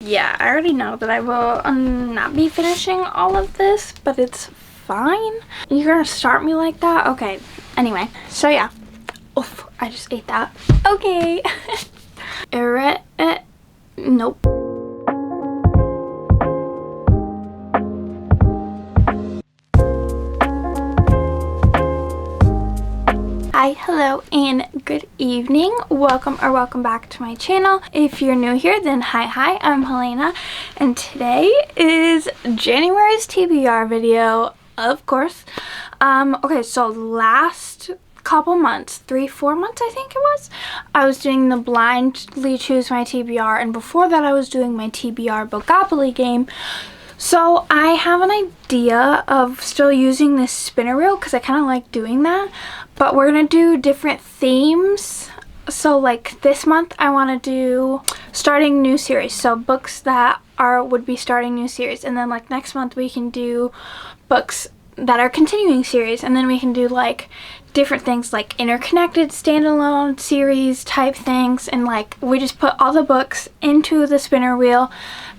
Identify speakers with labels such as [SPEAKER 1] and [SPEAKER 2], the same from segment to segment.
[SPEAKER 1] yeah, I already know that I will not be finishing all of this, but it's fine. You're gonna start me like that? Okay, anyway, so yeah. Oof, I just ate that. Okay. Nope. Hi, hello, and good evening. Welcome back to my channel. If you're new here, then hi, I'm Helena, and today is January's TBR video, of course. Okay, so last couple months, 3-4 months I think it was, I was doing the blindly choose my TBR, and before that I was doing my TBR Bogopoly game. So I have an idea of still using this spinner wheel because I kind of like doing that, but we're gonna do different themes. So like this month I want to do starting new series, so books that would be starting new series, and then like next month we can do books that are continuing series, and then we can do like different things like interconnected standalone series type things, and like we just put all the books into the spinner wheel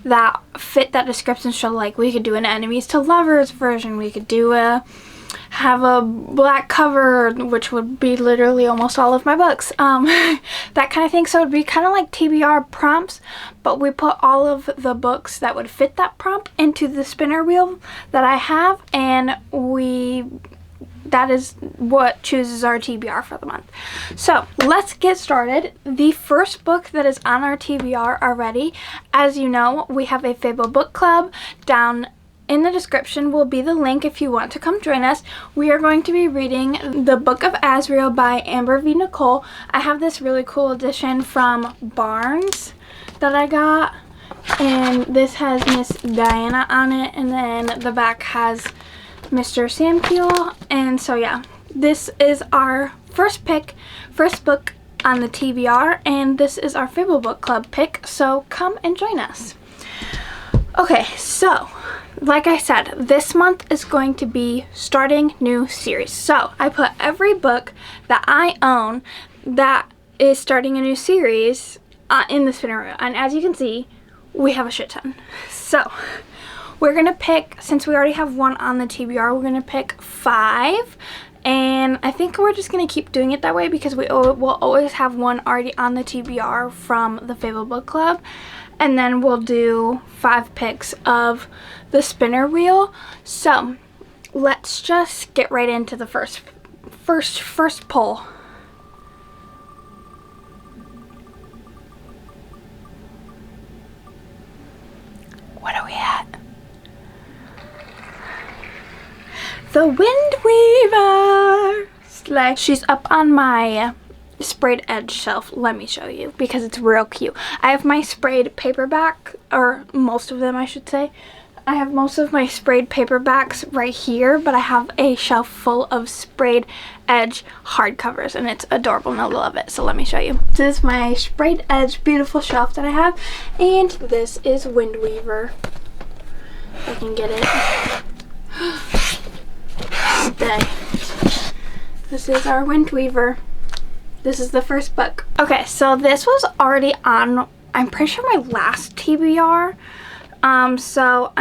[SPEAKER 1] that fit that description. So like we could do an enemies to lovers version, we could do have a black cover, which would be literally almost all of my books, that kind of thing. So it would be kind of like TBR prompts, but we put all of the books that would fit that prompt into the spinner wheel that I have, and that is what chooses our TBR for the month. So let's get started. The first book that is on our TBR already, as you know, we have a Fable book club. Down in the description will be the link if you want to come join us. We are going to be reading The Book of Azrael by Amber V. Nicole. I have this really cool edition from Barnes that I got, and this has Miss Diana on it, and then the back has Mr. Sampiel. And so yeah, this is our first book on the TBR, and this is our Fable book club pick, so come and join us. Okay, so like I said, this month is going to be starting new series. So I put every book that I own that is starting a new series in the spinner wheel, and as you can see, we have a shit ton. So we're gonna pick, since we already have one on the TBR, we're gonna pick 5, and I think we're just gonna keep doing it that way because we will always have one already on the TBR from the Fable book club, and then we'll do 5 picks of the spinner wheel. So let's just get right into the first pull. What are we at? The Wind Weaver. Like, she's up on my sprayed edge shelf. Let me show you because it's real cute. I have my sprayed paperback, or most of them I should say. I have most of my sprayed paperbacks right here, but I have a shelf full of sprayed edge hardcovers, and it's adorable and I love it. So let me show you. This is my sprayed edge beautiful shelf that I have, and this is Wind Weaver. If I can get it. Stay. This is our Wind Weaver. This is the first book. Okay, so this was already on, I'm pretty sure, my last TBR. So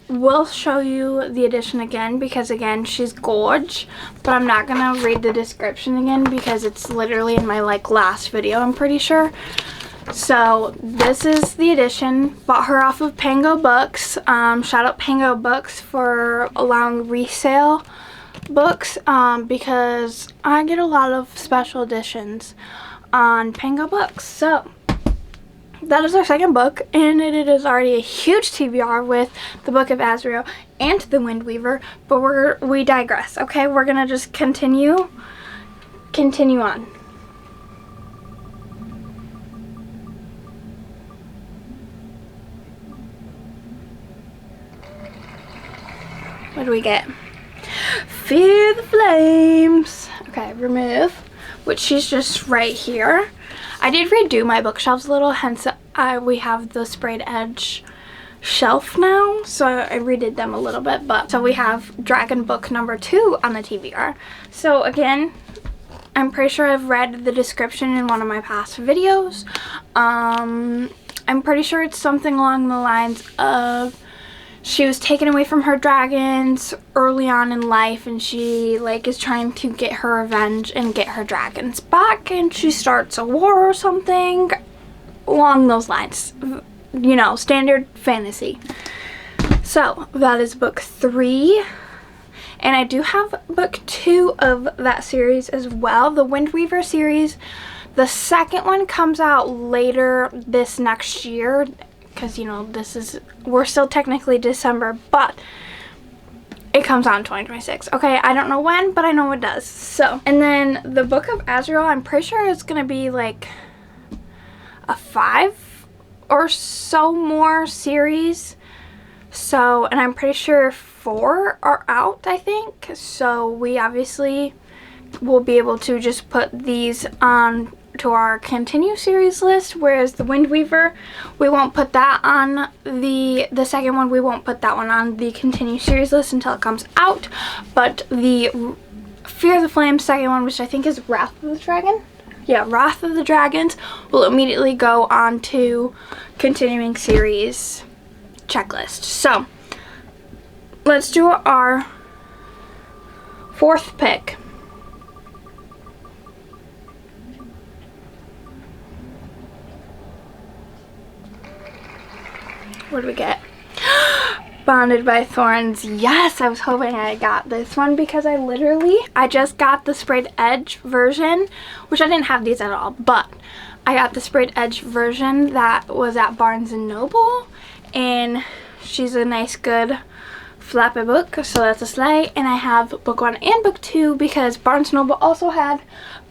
[SPEAKER 1] will show you the edition again because again, she's gorge, but I'm not gonna read the description again because it's literally in my like last video, I'm pretty sure. So this is the edition. Bought her off of Pango Books. Shout out Pango Books for allowing resale books, because I get a lot of special editions on Pango Books. So that is our second book, and it is already a huge TBR with The Book of Azrael and The Wind Weaver, but we digress. Okay, we're gonna just continue on. What do we get? Fear the Flames. Okay, remove, which she's just right here. I did redo my bookshelves a little, hence we have the sprayed edge shelf now, so I redid them a little bit. But so we have Dragon Book number 2 on the TBR. So again, I'm pretty sure I've read the description in one of my past videos. I'm pretty sure it's something along the lines of she was taken away from her dragons early on in life, and she like is trying to get her revenge and get her dragons back, and she starts a war or something along those lines. You know, standard fantasy. So that is book 3. And I do have book 2 of that series as well, the Wind Weaver series. The second one comes out later this next year, because, you know, we're still technically December, but it comes out in 2026. Okay, I don't know when, but I know it does. So, and then the Book of Azrael, I'm pretty sure it's going to be like a 5 or so more series. So, and I'm pretty sure 4 are out, I think. So we obviously will be able to just put these on to our continue series list, whereas the Wind Weaver, we won't put that on the second one, we won't put that one on the continue series list until it comes out. But the Fear of the Flames second one, which I think is Wrath of the Dragon, yeah, Wrath of the Dragons, will immediately go on to continuing series checklist. So let's do our 4th pick. What do we get? Bonded by Thorns. Yes, I was hoping I got this one because I just got the sprayed edge version, which I didn't have these at all, but I got the sprayed edge version that was at Barnes & Noble, and she's a nice, good flappy book, so that's a sleigh. And I have book 1 and book 2 because Barnes & Noble also had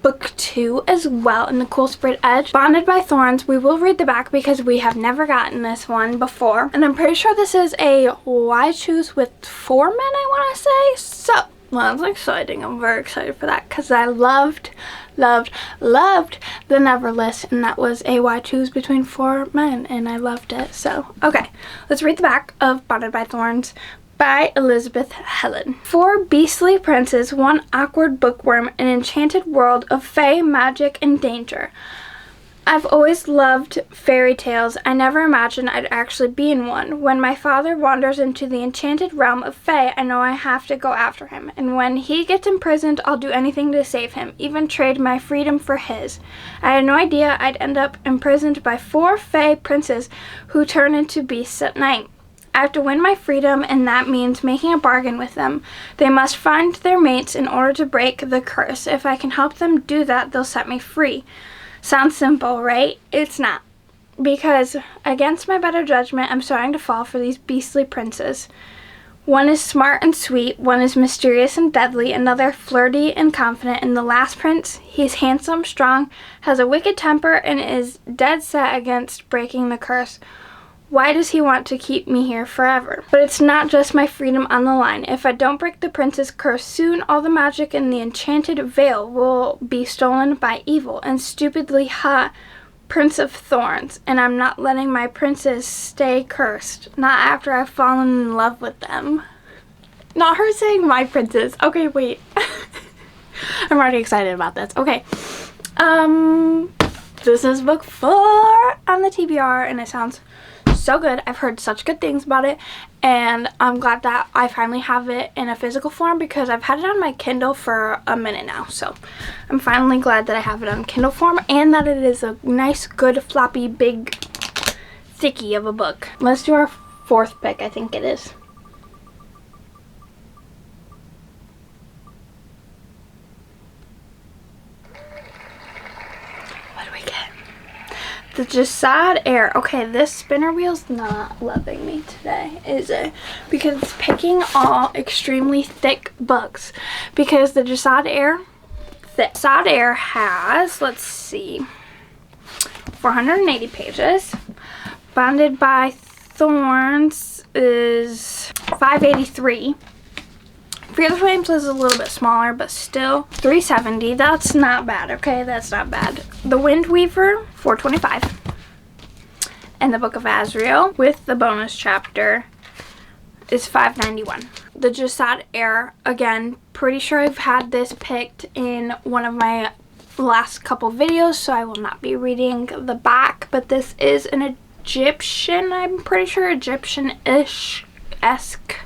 [SPEAKER 1] book 2 as well in the cool sprayed edge. Bonded by Thorns. We will read the back because we have never gotten this one before, and I'm pretty sure this is a Why Choose with 4 Men, I want to say. So, well, that's exciting. I'm very excited for that because I loved the Never list, and that was a Why Choose Between 4 Men, and I loved it. So, okay, let's read the back of Bonded by Thorns by Elizabeth Helen. 4 beastly princes, 1 awkward bookworm, an enchanted world of fae, magic, and danger. I've always loved fairy tales. I never imagined I'd actually be in one. When my father wanders into the enchanted realm of fae, I know I have to go after him. And when he gets imprisoned, I'll do anything to save him, even trade my freedom for his. I had no idea I'd end up imprisoned by 4 fae princes who turn into beasts at night. I have to win my freedom, and that means making a bargain with them. They must find their mates in order to break the curse. If I can help them do that, they'll set me free. Sounds simple, right? It's not. Because, against my better judgment, I'm starting to fall for these beastly princes. One is smart and sweet, one is mysterious and deadly, another flirty and confident, and the last prince, he's handsome, strong, has a wicked temper, and is dead set against breaking the curse. Why does he want to keep me here forever? But it's not just my freedom on the line. If I don't break the prince's curse soon, all the magic in the enchanted veil will be stolen by evil and stupidly hot Prince of Thorns. And I'm not letting my princes stay cursed. Not after I've fallen in love with them. Not her saying my princes. Okay, wait. I'm already excited about this. Okay. This is book 4 on the TBR, and it sounds so good. I've heard such good things about it, and I'm glad that I finally have it in a physical form because I've had it on my Kindle for a minute now. So I'm finally glad that I have it on Kindle form and that it is a nice, good, floppy, big, thicky of a book. Let's do our 4th pick, I think it is. The Jasad Air. Okay, this spinner wheel's not loving me today, is it? Because it's picking all extremely thick books. Because the Jasad Air, Jasad Air has, let's see, 480 pages. Bonded by Thorns is 583. Fear of the Flames is a little bit smaller, but still 370. That's not bad, okay? That's not bad. The Wind Weaver, 425. And the Book of Azrael, with the bonus chapter, is 591. The Jasad Air, again, pretty sure I've had this picked in one of my last couple videos, so I will not be reading the back, but this is an Egyptian, I'm pretty sure Egyptian-ish-esque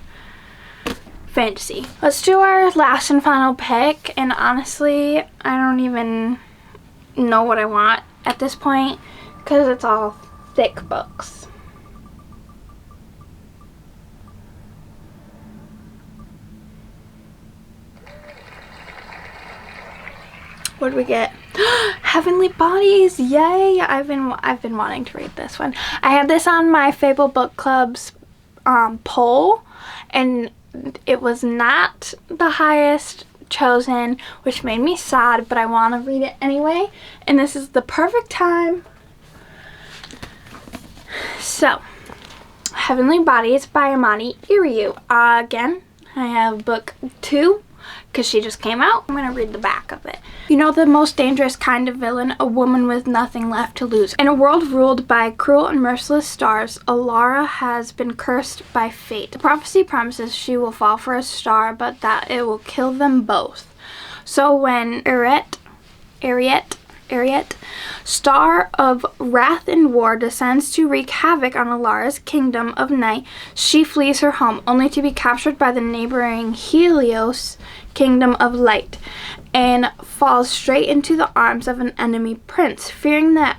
[SPEAKER 1] fantasy. Let's do our last and final pick, and honestly, I don't even know what I want at this point because it's all thick books. What do we get? Heavenly Bodies, yay! I've been wanting to read this one. I had this on my Fable Book Club's poll, and it was not the highest chosen, which made me sad, but I want to read it anyway, and this is the perfect time. So, Heavenly Bodies by Amani Iriu. Again, I have book 2 because she just came out. I'm going to read the back of it. You know, the most dangerous kind of villain, a woman with nothing left to lose. In a world ruled by cruel and merciless stars, Alara has been cursed by fate. The prophecy promises she will fall for a star, but that it will kill them both. So when Ariet, star of wrath and war, descends to wreak havoc on Alara's kingdom of night, she flees her home, only to be captured by the neighboring Helios kingdom of light, and falls straight into the arms of an enemy prince. Fearing that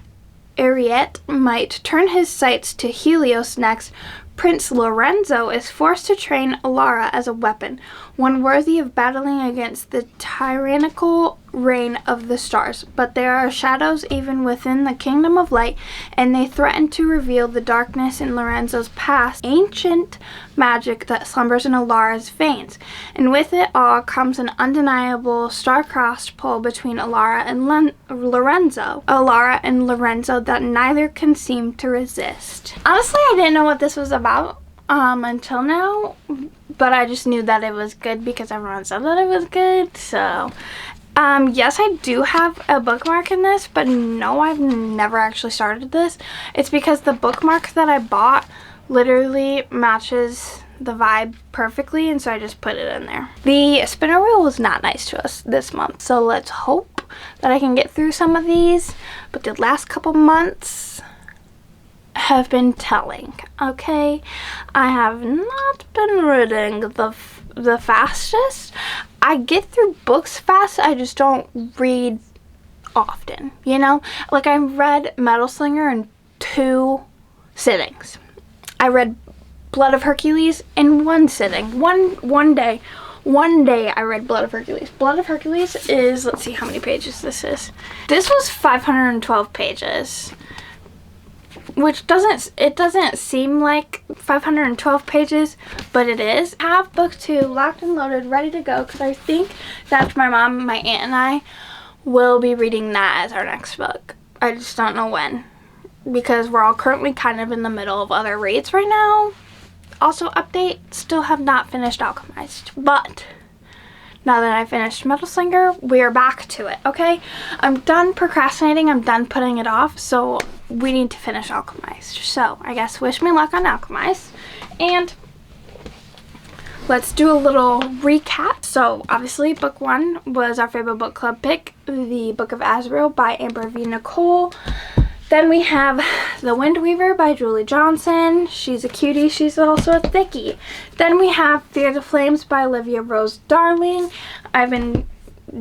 [SPEAKER 1] Ariet might turn his sights to Helios next, Prince Lorenzo is forced to train Alara as a weapon, one worthy of battling against the tyrannical reign of the stars. But there are shadows even within the kingdom of light, and they threaten to reveal the darkness in Lorenzo's past, ancient magic that slumbers in Alara's veins. And with it all comes an undeniable star-crossed pull between Alara and Lorenzo that neither can seem to resist. Honestly, I didn't know what this was about until now, but I just knew that it was good because everyone said that it was good. So yes, I do have a bookmark in this, but no, I've never actually started this. It's because the bookmark that I bought literally matches the vibe perfectly, and so I just put it in there. The spinner wheel was not nice to us this month, so let's hope that I can get through some of these, but the last couple months have been telling. Okay, I have not been reading the fastest. I get through books fast, I just don't read often, you know? Like, I read Metal Slinger in 2 sittings. I read Blood of Hercules in 1 sitting. One day I read Blood of Hercules. Blood of Hercules is, let's see how many pages this is. This was 512 pages. Which doesn't seem like 512 pages, but it is. I have book 2 locked and loaded, ready to go, because I think that my mom, my aunt, and I will be reading that as our next book. I just don't know when, because we're all currently kind of in the middle of other reads right now. Also, update, still have not finished Alchemized, but now that I finished Metal Slinger, we are back to it, okay? I'm done procrastinating, I'm done putting it off, so we need to finish Alchemized. So, I guess wish me luck on Alchemized, and let's do a little recap. So, obviously, book 1 was our favorite book club pick, The Book of Azrael by Amber V. Nicole. Then we have The Wind Weaver by Julie Johnson. She's a cutie. She's also a thickie. Then we have Fear the Flames by Olivia Rose Darling. I've been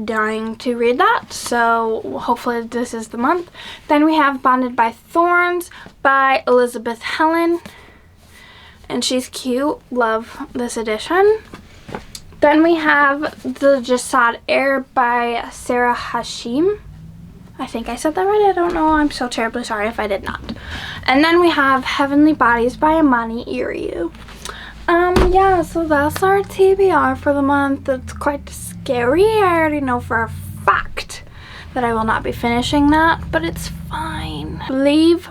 [SPEAKER 1] dying to read that, so hopefully this is the month. Then we have Bonded by Thorns by Elizabeth Helen. And she's cute. Love this edition. Then we have The Jasad Air by Sarah Hashim. I think I said that right. I don't know. I'm so terribly sorry if I did not. And then we have Heavenly Bodies by Amani Iriu. Yeah, so that's our TBR for the month. It's quite scary. I already know for a fact that I will not be finishing that, but it's fine. Leave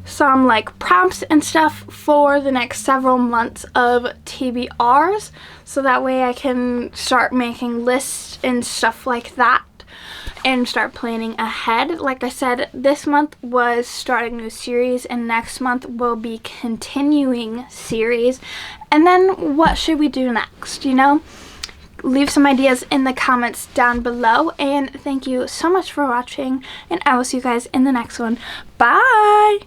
[SPEAKER 1] some like prompts and stuff for the next several months of TBRs, so that way I can start making lists and stuff like that and start planning ahead. Like I said, this month was starting a new series, and next month will be continuing series. And then what should we do next, you know? Leave some ideas in the comments down below, and thank you so much for watching, and I will see you guys in the next one. Bye!